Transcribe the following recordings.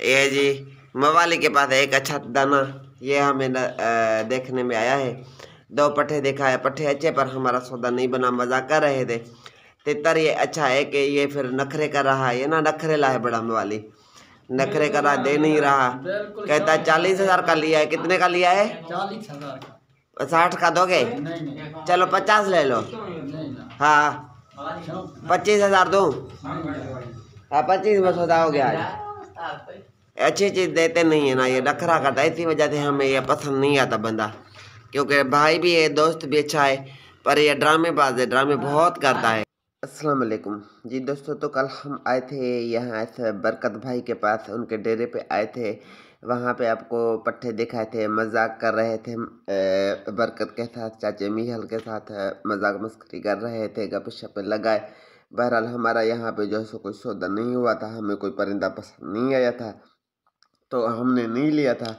ये जी मवाली के पास एक अच्छा दाना ये हमें देखने में आया है। 2 पट्ठे देखा है, पट्ठे अच्छे पर हमारा सौदा नहीं बना, मजाक कर रहे थे। तितर ये अच्छा है कि ये फिर नखरे कर रहा है, ये ना नखरेला है बड़ा मवाली, नखरे कर रहा, दे नहीं रहा। कहता है 40,000 का लिया है। कितने का लिया है? 40,000 का। 60 का दोगे? चलो 50 ले लो। हाँ 25,000 दूं? हाँ 25 में सौदा हो गया। अच्छी चीज देते नहीं है ना, ये नखरा करता है, इसी वजह से हमें ये पसंद नहीं आता बंदा। क्योंकि भाई भी है, दोस्त भी अच्छा है, पर ये ड्रामेबाज है, ड्रामे बहुत करता है। अस्सलाम वालेकुम जी दोस्तों, तो कल हम आए थे यहाँ ऐसे बरकत भाई के पास, उनके डेरे पे आए थे। वहाँ पे आपको पट्ठे दिखाए थे, मजाक कर रहे थे बरकत के साथ, चाचे मीहल के साथ मजाक मस्करी कर रहे थे, गपशप लगाए। बहरहाल हमारा यहाँ पे जो है सो कोई सौदा नहीं हुआ था, हमें कोई परिंदा पसंद नहीं आया था तो हमने नहीं लिया था।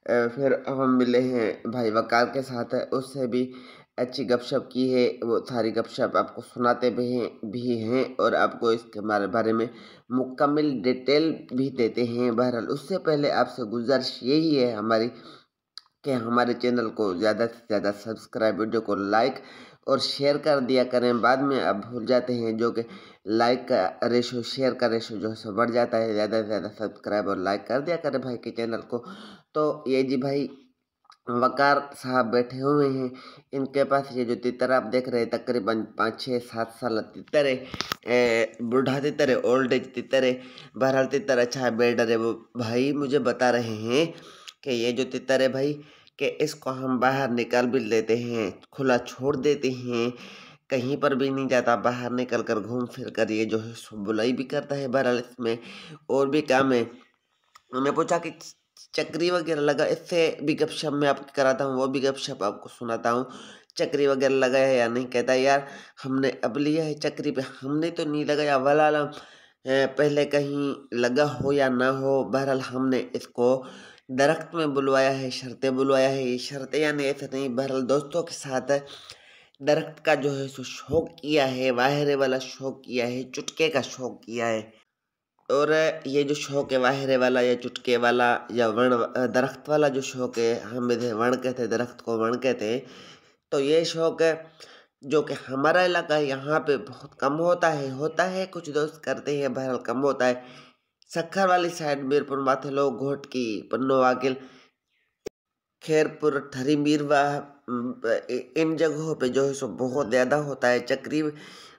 फिर हम मिले हैं भाई वकार के साथ, उससे भी अच्छी गपशप की है। वो सारी गपशप आपको सुनाते भी हैं और आपको इसके बारे में मुकम्मल डिटेल भी देते हैं। बहरहाल उससे पहले आपसे गुजारिश यही है हमारी कि हमारे चैनल को ज़्यादा से ज़्यादा सब्सक्राइब, वीडियो को लाइक और शेयर कर दिया करें। बाद में आप भूल जाते हैं, जो कि लाइक का रेशो, शेयर का रेशो जो है सो बढ़ जाता है। ज़्यादा से ज़्यादा सब्सक्राइब और लाइक कर दिया करें भाई के चैनल को। तो ये जी भाई वकार साहब बैठे हुए हैं, इनके पास ये जो तितर आप देख रहे हैं तकरीबन 5-6-7 साल तितर है, बूढ़ा तितर है, ओल्ड एज तितर है। बहरहाल तितर अच्छा है, बेडर है। वो भाई मुझे बता रहे हैं कि ये जो तितर है भाई, कि इसको हम बाहर निकाल भी लेते हैं, खुला छोड़ देते हैं, कहीं पर भी नहीं जाता, बाहर निकल कर घूम फिर कर ये जो है बुलाई भी करता है। बहरहाल इसमें और भी काम है। मैंने पूछा कि चक्री वगैरह लगा, इससे भी गपशप मैं आपको कराता हूँ, वो भी गपशप आपको सुनाता हूँ। चक्री वगैरह लगा है या नहीं? कहता है यार हमने अब लिया है चक्री पे, हमने तो नहीं लगाया, वला पहले कहीं लगा हो या ना हो। बहरहाल हमने इसको दरख्त में बुलवाया है, शर्तें बुलवाया है। ये शर्तें यानी ऐसे नहीं, बहरहाल दोस्तों के साथ दरख्त का जो है सो शौक किया है, वाहरे वाला शौक किया है, चुटके का शौक किया है। और ये जो शौक है वाहरे वाला या चुटके वाला या वण दरख्त वाला जो शौक है, हम इधर वण कहते हैं, दरख्त को वण कहते हैं। तो ये शौक है जो कि हमारा इलाका है यहाँ पे बहुत कम होता है कुछ दोस्त करते हैं, बहरहाल कम होता है। सक्खर वाली साइड मीरपुर माथे लोग, घोट की, पन्नो वाकिल, खैरपुर, ठरी मीरवा, इन जगहों पे जो है सो बहुत ज़्यादा होता है। चक्री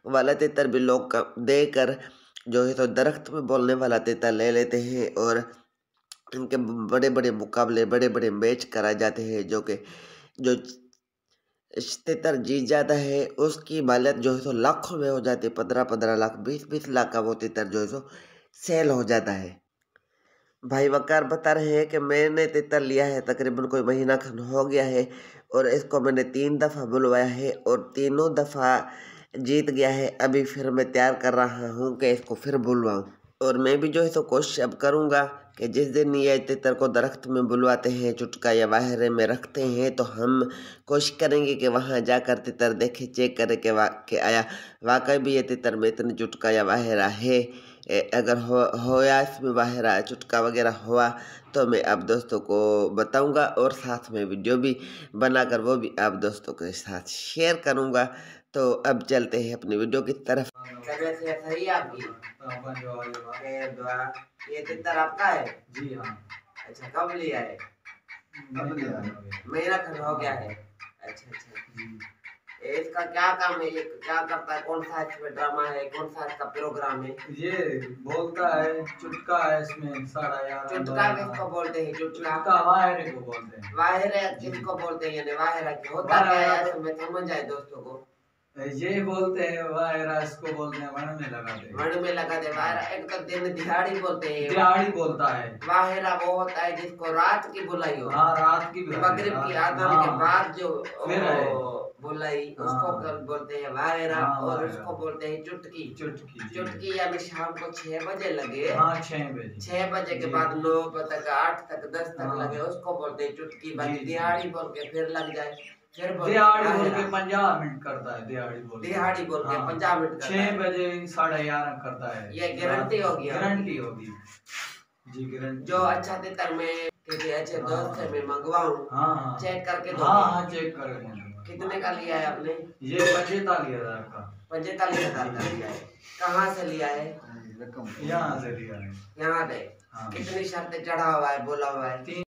वाला तितर भी लोग देकर जो है तो दरख्त में बोलने वाला तितर ले लेते हैं और इनके बड़े बड़े मुकाबले, बड़े बड़े मैच कराए जाते हैं। जो कि जो तितर जीत जाता है उसकी मालियत जो है सो लाखों में हो जाती है, 15-15 लाख, 20-20 लाख का वो तितर जो है सो सेल हो जाता है। भाई वकार बता रहे हैं कि मैंने तितर लिया है तकरीबन कोई महीना खन हो गया है और इसको मैंने 3 दफ़ा बुलवाया है और तीनों दफ़ा जीत गया है। अभी फिर मैं तैयार कर रहा हूँ कि इसको फिर बुलवाऊँ और मैं भी जो है तो कोशिश अब करूँगा कि जिस दिन ये तितर को दरख्त में बुलवाते हैं, चुटका या वाहरे में रखते हैं, तो हम कोशिश करेंगे कि वहाँ जाकर तितर देखे, चेक करें कि आया वाकई भी ये तितर में इतनी चुटका या वाहरा है। अगर होया इसमें वाहरा चुटका वगैरह हुआ तो मैं आप दोस्तों को बताऊंगा और साथ में वीडियो भी बनाकर वो भी आप दोस्तों के साथ शेयर करूंगा। तो अब चलते हैं अपनी वीडियो की तरफ। सही है आपकी? ये तितर आपका है? जी हाँ। अच्छा, कब लिया है? मेरा खन हो गया है। अच्छा, इसका क्या काम है, ये क्या करता है, कौन सा इसमें ड्रामा है, कौन सा इसका प्रोग्राम है? ये बोलता है, चुटका है इसमें 11:30। चुटका किसको बोलते हैं? चुटका वाहरे को बोलते हैं। वाहरे किसको बोलते हैं? यानी वाहरा क्या होता है, मैं समझ आए दोस्तों को। ये बोलते हैं वाहरा, इसको बोलते हैं वण में लगाते हैं। वण में लगाते हैं वाहरा। एक तो दिन दिहाड़ी बोलते हैं, दिहाड़ी बोलता है। वाहरा वो होता है जिसको रात की बुलाई हो। हाँ, रात की मगरिब की आज़ान के बाद जो बुलाई, उसको बोलते हैं वाहरा। और उसको बोलते हैं चुटकी। चुटकी यानी शाम को 6 बजे लगे। हाँ, 6 बजे के बाद 9 तक, 8 तक, 10 तक लगे, उसको बोलते हैं चुटकी। बाकी दिहाड़ी बोल के फिर लग जाए, फिर दिहाड़ी बोल के 50 मिनट करता है। दिहाड़ी बोल के 50 मिनट 6 बजे 11:30 करता है। ये गारंटी होगी? गारंटी होगी। जी गारंटी। जो अच्छा तितर में किसी अच्छे दोस्त से मैं मंगवाऊं, हाँ चेक करके दो। हाँ चेक करके। कितने का लिया है आपने? ये 45,000 का। 45,000 का लिया है। कहाँ से लिया है? यहाँ से लिया है। यहाँ से। हाँ। कितनी शर्तें चढ़ा हुआ है, बोला हुआ है?